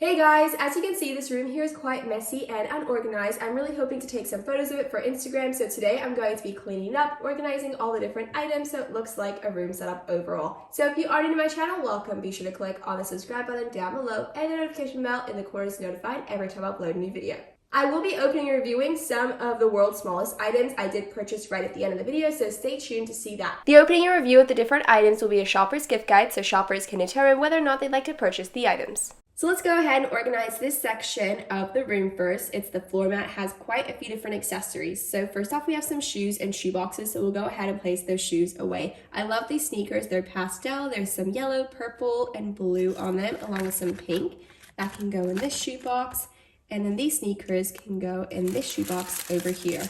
Hey guys, as you can see, this room here is quite messy and unorganized. I'm really hoping to take some photos of it for Instagram, so today I'm going to be cleaning it up, organizing all the different items so it looks like a room setup overall. So if you are new to my channel, welcome. Be sure to click on the subscribe button down below and the notification bell in the corner to be notified every time I upload a new video. I will be opening and reviewing some of the world's smallest items I did purchase right at the end of the video, so stay tuned to see that. The opening and review of the different items will be a shopper's gift guide, so shoppers can determine whether or not they'd like to purchase the items. So let's go ahead and organize this section of the room first. It's the floor mat. It has quite a few different accessories. So first off, we have some shoes and shoe boxes. So we'll go ahead and place those shoes away. I love these sneakers. They're pastel. There's some yellow, purple, and blue on them, along with some pink. That can go in this shoe box. And then these sneakers can go in this shoe box over here.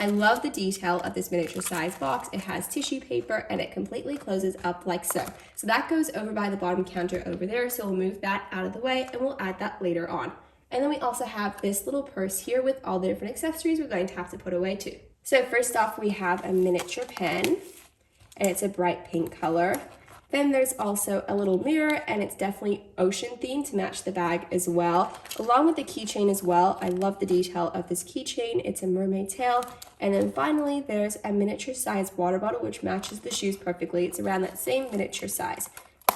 I love the detail of this miniature size box. It has tissue paper and it completely closes up like so. So that goes over by the bottom counter over there. So we'll move that out of the way and we'll add that later on. And then we also have this little purse here with all the different accessories we're going to have to put away too. So first off, we have a miniature pen and it's a bright pink color. Then there's also a little mirror and it's definitely ocean themed to match the bag as well, along with the keychain as well. I love the detail of this keychain. It's a mermaid tail. And then finally, there's a miniature size water bottle, which matches the shoes perfectly. It's around that same miniature size.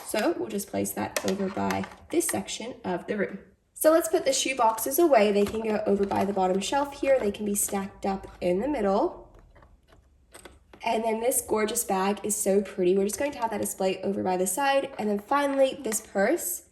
So we'll just place that over by this section of the room. So let's put the shoe boxes away. They can go over by the bottom shelf here. They can be stacked up in the middle. And then this gorgeous bag is so pretty. We're just going to have that display over by the side. And then finally, this purse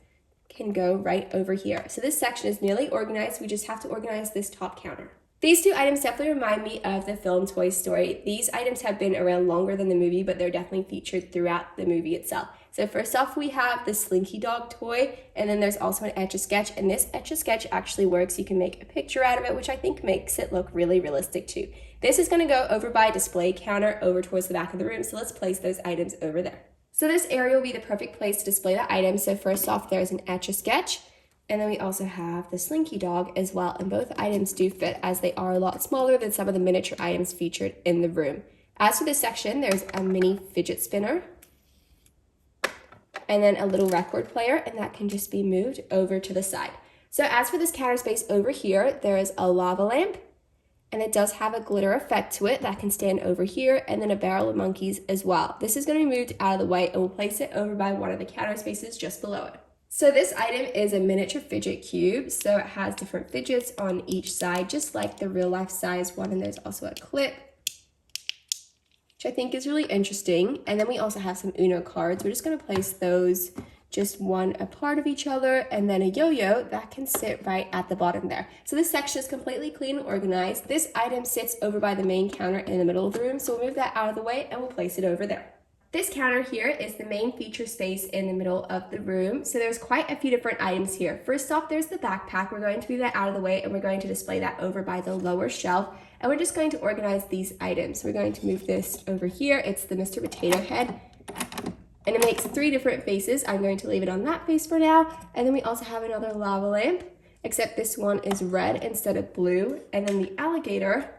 can go right over here. So this section is nearly organized. We just have to organize this top counter. These two items definitely remind me of the film Toy Story. These items have been around longer than the movie, but they're definitely featured throughout the movie itself. So first off, we have the Slinky Dog toy, and then there's also an Etch-a-Sketch, and this Etch-a-Sketch actually works. You can make a picture out of it, which I think makes it look really realistic too. This is going to go over by a display counter over towards the back of the room, so let's place those items over there. So this area will be the perfect place to display the items. So first off, there's an Etch-a-Sketch, and then we also have the Slinky Dog as well, and both items do fit as they are a lot smaller than some of the miniature items featured in the room. As for this section, there's a mini fidget spinner, and then a little record player, and that can just be moved over to the side. So as for this counter space over here, there is a lava lamp, and it does have a glitter effect to it that can stand over here, and then a barrel of monkeys as well. This is going to be moved out of the way, and we'll place it over by one of the counter spaces just below it. So this item is a miniature fidget cube, so it has different fidgets on each side, just like the real life size one, and there's also a clip, which I think is really interesting. And then we also have some Uno cards. We're just going to place those just one apart of each other, and then a yo-yo that can sit right at the bottom there. So this section is completely clean and organized. This item sits over by the main counter in the middle of the room, so we'll move that out of the way and we'll place it over there. This counter here is the main feature space in the middle of the room. So there's quite a few different items here. First off, there's the backpack. We're going to move that out of the way and we're going to display that over by the lower shelf. And we're just going to organize these items. We're going to move this over here. It's the Mr. Potato Head. And it makes 3 different faces. I'm going to leave it on that face for now. And then we also have another lava lamp, except this one is red instead of blue. And then the alligator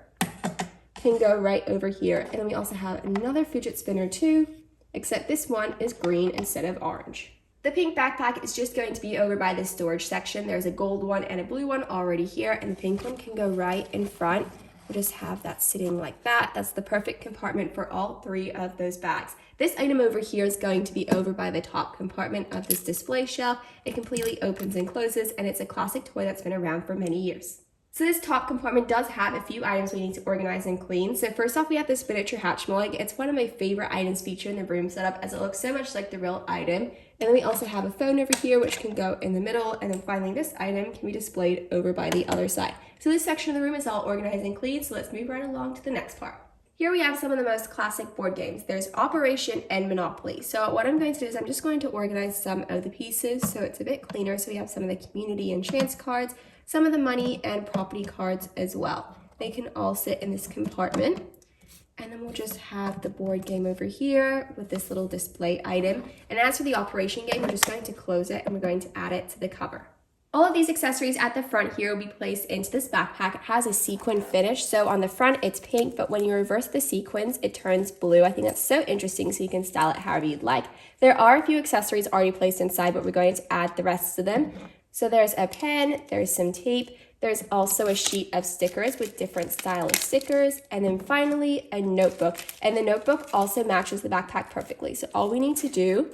can go right over here. And then we also have another fidget spinner too, except this one is green instead of orange. The pink backpack is just going to be over by the storage section. There's a gold one and a blue one already here, and the pink one can go right in front. We'll just have that sitting like that. That's the perfect compartment for all 3 of those bags. This item over here is going to be over by the top compartment of this display shelf. It completely opens and closes, and it's a classic toy that's been around for many years. So this top compartment does have a few items we need to organize and clean. So first off, we have this miniature Hatchimals. It's one of my favorite items featured in the room setup as it looks so much like the real item. And then we also have a phone over here, which can go in the middle. And then finally, this item can be displayed over by the other side. So this section of the room is all organized and clean. So let's move right along to the next part. Here we have some of the most classic board games. There's Operation and Monopoly. So what I'm going to do is I'm just going to organize some of the pieces so it's a bit cleaner. So we have some of the community and chance cards, some of the money and property cards as well. They can all sit in this compartment. And then we'll just have the board game over here with this little display item. And as for the Operation game, we're just going to close it and we're going to add it to the cover. All of these accessories at the front here will be placed into this backpack. It has a sequin finish, so on the front it's pink, but when you reverse the sequins, it turns blue. I think that's so interesting, so you can style it however you'd like. There are a few accessories already placed inside, but we're going to add the rest of them. So there's a pen, there's some tape, there's also a sheet of stickers with different style of stickers, and then finally a notebook. And the notebook also matches the backpack perfectly. So all we need to do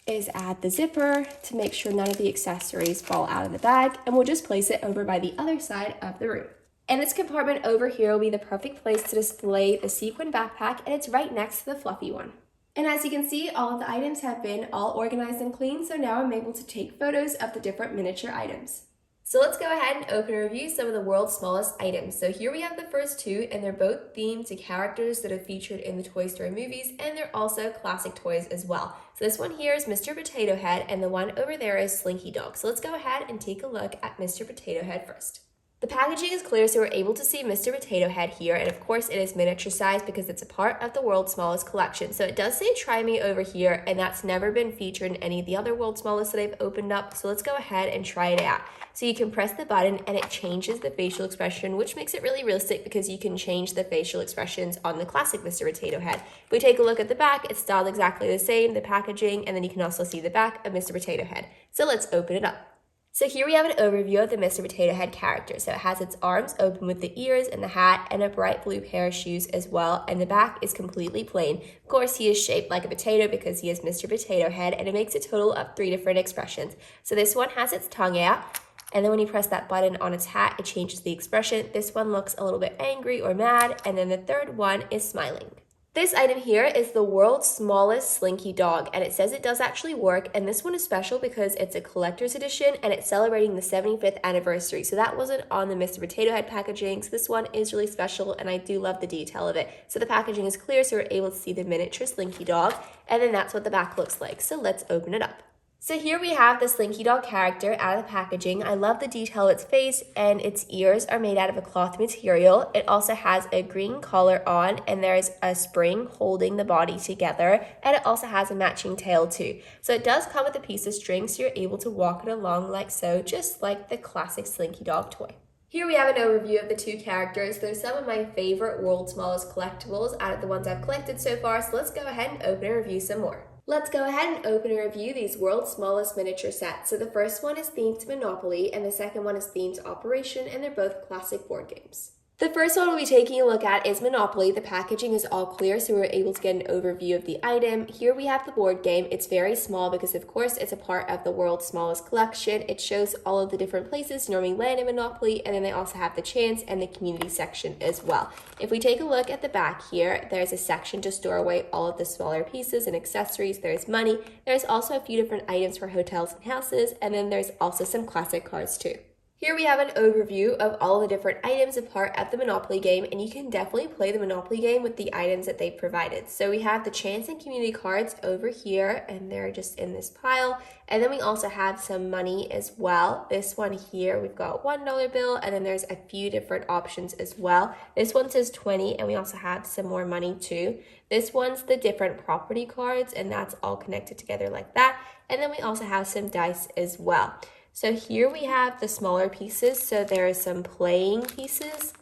is add the zipper to make sure none of the accessories fall out of the bag, and we'll just place it over by the other side of the room. And this compartment over here will be the perfect place to display the sequin backpack, and it's right next to the fluffy one. And as you can see, all of the items have been all organized and clean, so now I'm able to take photos of the different miniature items. So let's go ahead and open and review some of the world's smallest items. So here we have the first two, and they're both themed to characters that are featured in the Toy Story movies, and they're also classic toys as well. So this one here is Mr. Potato Head, and the one over there is Slinky Dog. So let's go ahead and take a look at Mr. Potato Head first. The packaging is clear, so we're able to see Mr. Potato Head here, and of course it is miniature size because it's a part of the world's smallest collection. So it does say try me over here, and that's never been featured in any of the other world's smallest that I've opened up. So let's go ahead and try it out. So you can press the button and it changes the facial expression, which makes it really realistic because you can change the facial expressions on the classic Mr. Potato Head. If we take a look at the back, it's styled exactly the same, the packaging, and then you can also see the back of Mr. Potato Head. So let's open it up. So here we have an overview of the Mr. Potato Head character. So it has its arms open with the ears and the hat and a bright blue pair of shoes as well, and the back is completely plain. Of course, he is shaped like a potato because he is Mr. Potato Head, and it makes a total of 3 different expressions. So this one has its tongue out, and then when you press that button on its hat, it changes the expression. This one looks a little bit angry or mad, and then the third one is smiling. This item here is the world's smallest Slinky Dog, and it says it does actually work, and this one is special because it's a collector's edition and it's celebrating the 75th anniversary. So that wasn't on the Mr. Potato Head packaging, so this one is really special, and I do love the detail of it. So the packaging is clear, so we're able to see the miniature Slinky Dog, and then that's what the back looks like. So let's open it up. So here we have the Slinky Dog character out of the packaging. I love the detail of its face, and its ears are made out of a cloth material. It also has a green collar on, and there's a spring holding the body together, and it also has a matching tail too. So it does come with a piece of string, so you're able to walk it along like so, just like the classic Slinky Dog toy. Here we have an overview of the two characters. They're some of my favorite world's smallest collectibles out of the ones I've collected so far, so let's go ahead and open and review some more. Let's go ahead and open and review these world's smallest miniature sets. So the first one is themed to Monopoly, and the second one is themed to Operation, and they're both classic board games. The first one we'll be taking a look at is Monopoly. The packaging is all clear, so we're able to get an overview of the item. Here we have the board game. It's very small because, of course, it's a part of the world's smallest collection. It shows all of the different places you normally land in Monopoly, and then they also have the chance and the community section as well. If we take a look at the back here, there's a section to store away all of the smaller pieces and accessories. There's money. There's also a few different items for hotels and houses, and then there's also some classic cards too. Here we have an overview of all the different items a part of the Monopoly game, and you can definitely play the Monopoly game with the items that they've provided. So we have the chance and community cards over here, and they're just in this pile. And then we also have some money as well. This one here, we've got $1 bill, and then there's a few different options as well. This one says 20, and we also have some more money too. This one's the different property cards, and that's all connected together like that. And then we also have some dice as well. So here we have the smaller pieces. So there are some playing pieces,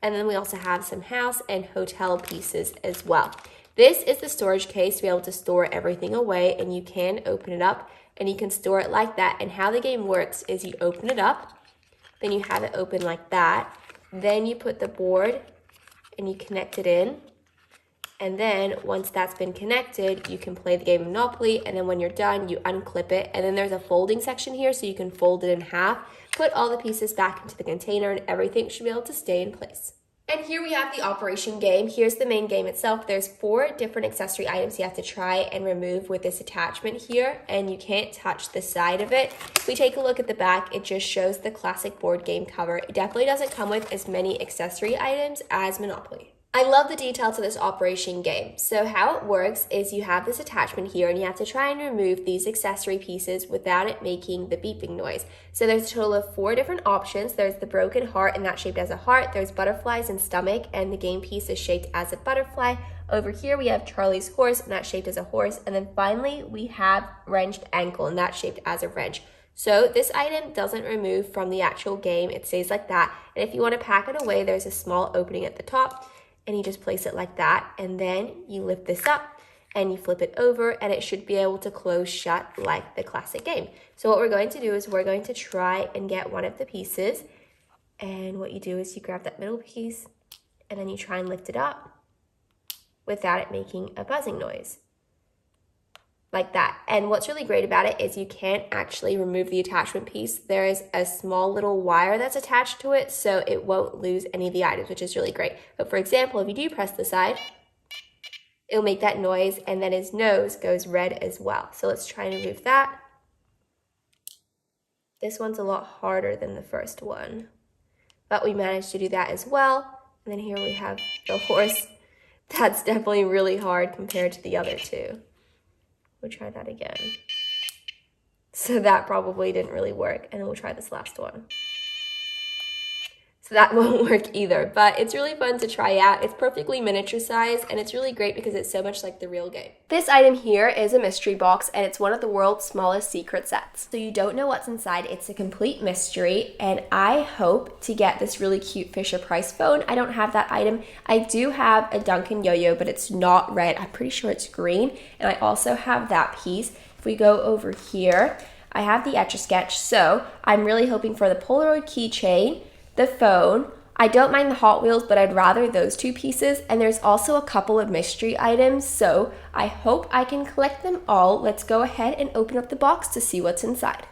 and then we also have some house and hotel pieces as well. This is the storage case to be able to store everything away, and you can open it up and you can store it like that. And how the game works is you open it up, then you have it open like that. Then you put the board and you connect it in. And then once that's been connected, you can play the game of Monopoly, and then when you're done, you unclip it. And then there's a folding section here, so you can fold it in half, put all the pieces back into the container, and everything should be able to stay in place. And here we have the Operation game. Here's the main game itself. There's 4 different accessory items you have to try and remove with this attachment here, and you can't touch the side of it. If we take a look at the back, it just shows the classic board game cover. It definitely doesn't come with as many accessory items as Monopoly. I love the detail to this Operation game. So how it works is you have this attachment here, and you have to try and remove these accessory pieces without it making the beeping noise. So there's a total of 4 different options. There's the broken heart, and that's shaped as a heart. There's butterflies and stomach, and the game piece is shaped as a butterfly. Over here we have Charlie's horse, and that's shaped as a horse. And then finally we have wrenched ankle, and that's shaped as a wrench. So this item doesn't remove from the actual game. It stays like that. And if you want to pack it away, there's a small opening at the top, and you just place it like that, and then you lift this up and you flip it over and it should be able to close shut like the classic game. So what we're going to do is we're going to try and get one of the pieces, and what you do is you grab that middle piece and then you try and lift it up without it making a buzzing noise. Like that. And what's really great about it is you can't actually remove the attachment piece. There is a small little wire that's attached to it, so it won't lose any of the items, which is really great. But for example, if you do press the side, it'll make that noise, and then his nose goes red as well. So let's try and remove that. This one's a lot harder than the first one, but we managed to do that as well. And then here we have the horse. That's definitely really hard compared to the other two. We'll try that again. So that probably didn't really work. And then we'll try this last one. So that won't work either, but it's really fun to try out. It's perfectly miniature size, and it's really great because it's so much like the real game. This item here is a mystery box, and it's one of the world's smallest secret sets. So you don't know what's inside. It's a complete mystery, and I hope to get this really cute Fisher-Price phone. I don't have that item. I do have a Duncan yo-yo, but it's not red. I'm pretty sure it's green, and I also have that piece. If we go over here, I have the Etch-a-Sketch, so I'm really hoping for the Polaroid keychain, the phone. I don't mind the Hot Wheels, but I'd rather those two pieces. And there's also a couple of mystery items, so I hope I can collect them all. Let's go ahead and open up the box to see what's inside.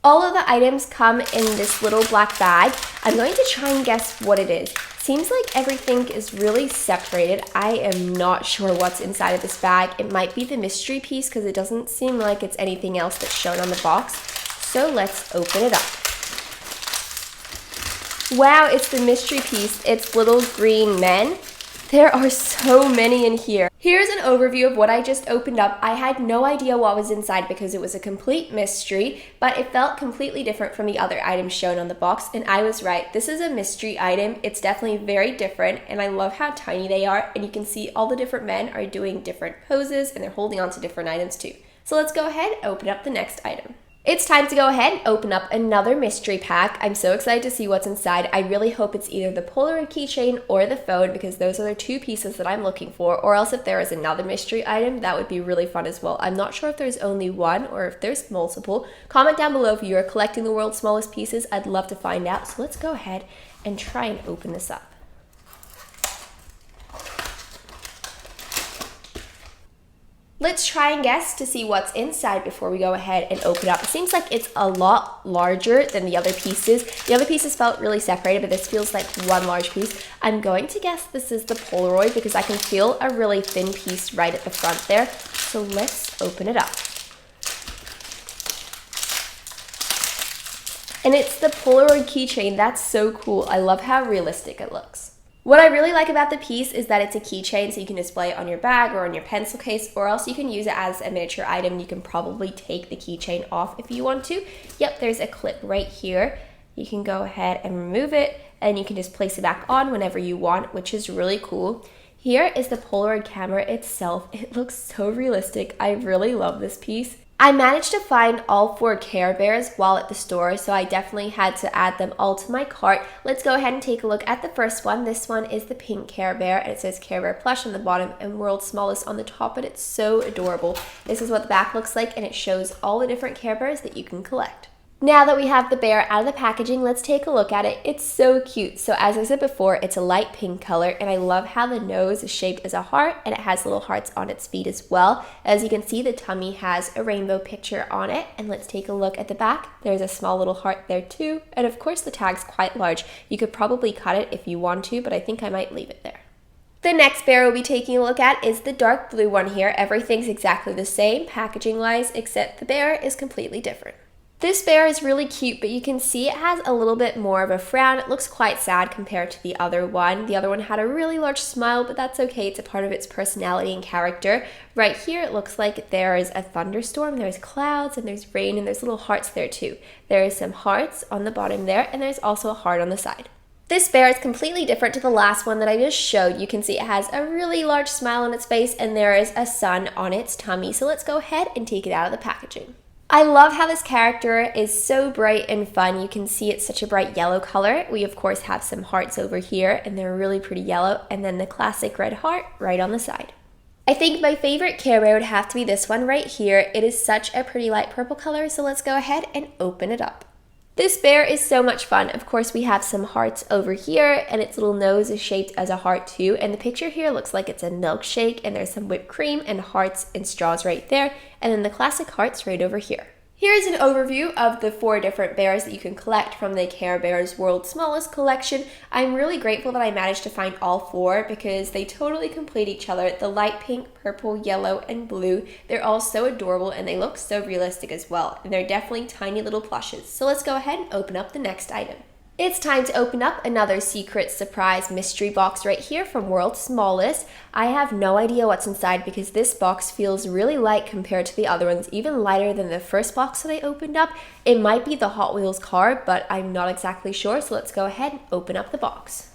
All of the items come in this little black bag. I'm going to try and guess what it is. Seems like everything is really separated. I am not sure what's inside of this bag. It might be the mystery piece because it doesn't seem like it's anything else that's shown on the box. So let's open it up. Wow, it's the mystery piece. It's little green men. There are so many in here. Here's an overview of what I just opened up. I had no idea what was inside because it was a complete mystery, but it felt completely different from the other items shown on the box, and I was right. This is a mystery item. It's definitely very different, and I love how tiny they are, and you can see all the different men are doing different poses, and they're holding on to different items too. So let's go ahead and open up the next item. It's time to go ahead and open up another mystery pack. I'm so excited to see what's inside. I really hope it's either the Polaroid keychain or the phone because those are the two pieces that I'm looking for, or else if there is another mystery item, that would be really fun as well. I'm not sure if there's only one or if there's multiple. Comment down below if you are collecting the world's smallest pieces. I'd love to find out. So let's go ahead and try and open this up. Let's try and guess to see what's inside before we go ahead and open it up. It seems like it's a lot larger than the other pieces. The other pieces felt really separated, but this feels like one large piece. I'm going to guess this is the Polaroid because I can feel a really thin piece right at the front there. So let's open it up. And it's the Polaroid keychain. That's so cool. I love how realistic it looks. What I really like about the piece is that it's a keychain, so you can display it on your bag or on your pencil case, or else you can use it as a miniature item. You can probably take the keychain off if you want to. Yep, there's a clip right here. You can go ahead and remove it, and you can just place it back on whenever you want, which is really cool. Here is the Polaroid camera itself. It looks so realistic. I really love this piece. I managed to find all 4 Care Bears while at the store, so I definitely had to add them all to my cart. Let's go ahead and take a look at the first one. This one is the pink Care Bear, and it says Care Bear Plush on the bottom and World's Smallest on the top, and it's so adorable. This is what the back looks like, and it shows all the different Care Bears that you can collect. Now that we have the bear out of the packaging, let's take a look at it. It's so cute. So as I said before, it's a light pink color, and I love how the nose is shaped as a heart, and it has little hearts on its feet as well. As you can see, the tummy has a rainbow picture on it, and let's take a look at the back. There's a small little heart there too, and of course the tag's quite large. You could probably cut it if you want to, but I think I might leave it there. The next bear we'll be taking a look at is the dark blue one here. Everything's exactly the same packaging-wise, except the bear is completely different. This bear is really cute, but you can see it has a little bit more of a frown. It looks quite sad compared to the other one. The other one had a really large smile, but that's okay. It's a part of its personality and character. Right here, it looks like there is a thunderstorm. There's clouds and there's rain and there's little hearts there too. There is some hearts on the bottom there, and there's also a heart on the side. This bear is completely different to the last one that I just showed. You can see it has a really large smile on its face and there is a sun on its tummy. So let's go ahead and take it out of the packaging. I love how this character is so bright and fun. You can see it's such a bright yellow color. We of course have some hearts over here and they're really pretty yellow, and then the classic red heart right on the side. I think my favorite Care Bear would have to be this one right here. It is such a pretty light purple color, so let's go ahead and open it up. This bear is so much fun. Of course, we have some hearts over here, and its little nose is shaped as a heart too. And the picture here looks like it's a milkshake, and there's some whipped cream and hearts and straws right there, and then the classic hearts right over here. Here is an overview of the 4 different bears that you can collect from the Care Bears World's Smallest collection. I'm really grateful that I managed to find all 4 because they totally complete each other. The light pink, purple, yellow, and blue, they're all so adorable and they look so realistic as well. And they're definitely tiny little plushes. So let's go ahead and open up the next item. It's time to open up another secret surprise mystery box right here from World's Smallest. I have no idea what's inside because this box feels really light compared to the other ones, even lighter than the first box that I opened up. It might be the Hot Wheels car, but I'm not exactly sure, so let's go ahead and open up the box.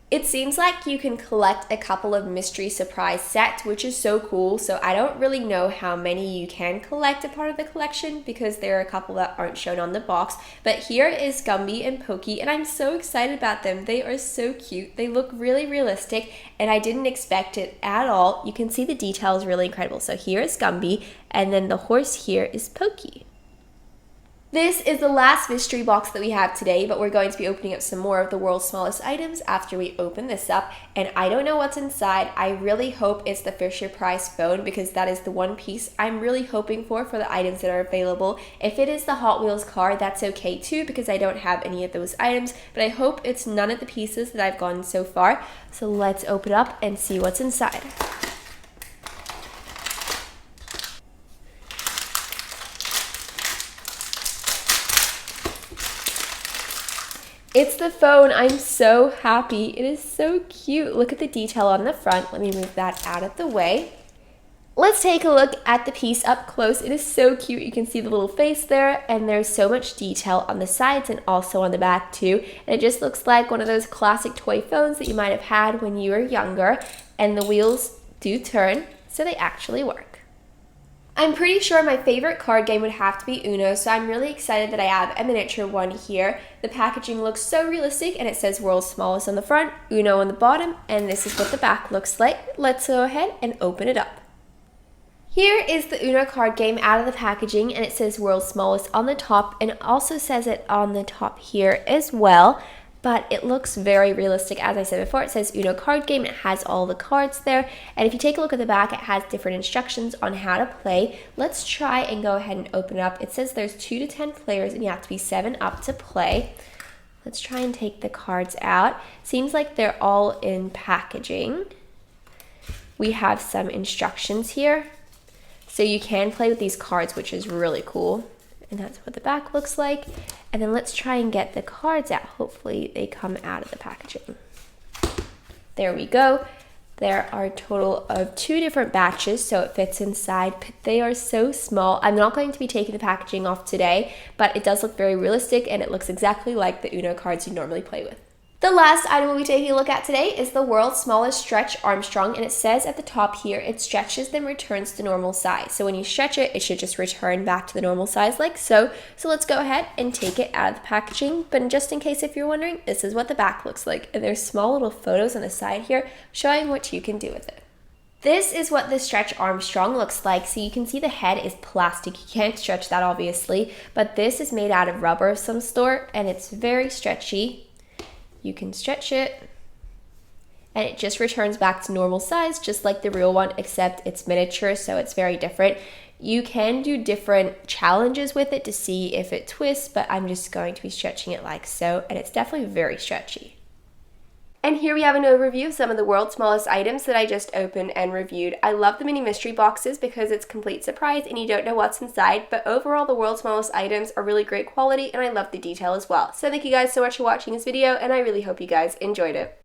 It seems like you can collect a couple of mystery surprise sets, which is so cool. So I don't really know how many you can collect a part of the collection because there are a couple that aren't shown on the box. But here is Gumby and Pokey, and I'm so excited about them. They are so cute. They look really realistic, and I didn't expect it at all. You can see the details really incredible. So here is Gumby, and then the horse here is Pokey. This is the last mystery box that we have today, but we're going to be opening up some more of the World's Smallest items after we open this up, and I don't know what's inside. I really hope it's the Fisher-Price phone because that is the one piece I'm really hoping for the items that are available. If it is the Hot Wheels car, that's okay too because I don't have any of those items, but I hope it's none of the pieces that I've gotten so far. So let's open up and see what's inside. It's the phone. I'm so happy. It is so cute. Look at the detail on the front. Let me move that out of the way. Let's take a look at the piece up close. It is so cute. You can see the little face there, and there's so much detail on the sides and also on the back too. And it just looks like one of those classic toy phones that you might have had when you were younger, and the wheels do turn, so they actually work. I'm pretty sure my favorite card game would have to be Uno, so I'm really excited that I have a miniature one here. The packaging looks so realistic, and it says World's Smallest on the front, Uno on the bottom, and this is what the back looks like. Let's go ahead and open it up. Here is the Uno card game out of the packaging, and it says World's Smallest on the top, and it also says it on the top here as well. But it looks very realistic. As I said before, it says Uno card game. It has all the cards there. And if you take a look at the back, it has different instructions on how to play. Let's try and go ahead and open it up. It says there's 2 to 10 players and you have to be 7 up to play. Let's try and take the cards out. Seems like they're all in packaging. We have some instructions here. So you can play with these cards, which is really cool. And that's what the back looks like. And then let's try and get the cards out. Hopefully they come out of the packaging. There we go. There are a total of 2 different batches, so it fits inside, but they are so small. I'm not going to be taking the packaging off today, but it does look very realistic and it looks exactly like the Uno cards you normally play with. The last item we'll be taking a look at today is the World's Smallest Stretch Armstrong, and it says at the top here, it stretches then returns to normal size. So when you stretch it, it should just return back to the normal size like so. So let's go ahead and take it out of the packaging. But just in case if you're wondering, this is what the back looks like. And there's small little photos on the side here showing what you can do with it. This is what the Stretch Armstrong looks like. So you can see the head is plastic. You can't stretch that obviously, but this is made out of rubber of some sort and it's very stretchy. You can stretch it and it just returns back to normal size, just like the real one, except it's miniature, so it's very different. You can do different challenges with it to see if it twists, but I'm just going to be stretching it like so, and it's definitely very stretchy. And here we have an overview of some of the World's Smallest items that I just opened and reviewed. I love the mini mystery boxes because it's complete surprise and you don't know what's inside, but overall the World's Smallest items are really great quality and I love the detail as well. So thank you guys so much for watching this video and I really hope you guys enjoyed it.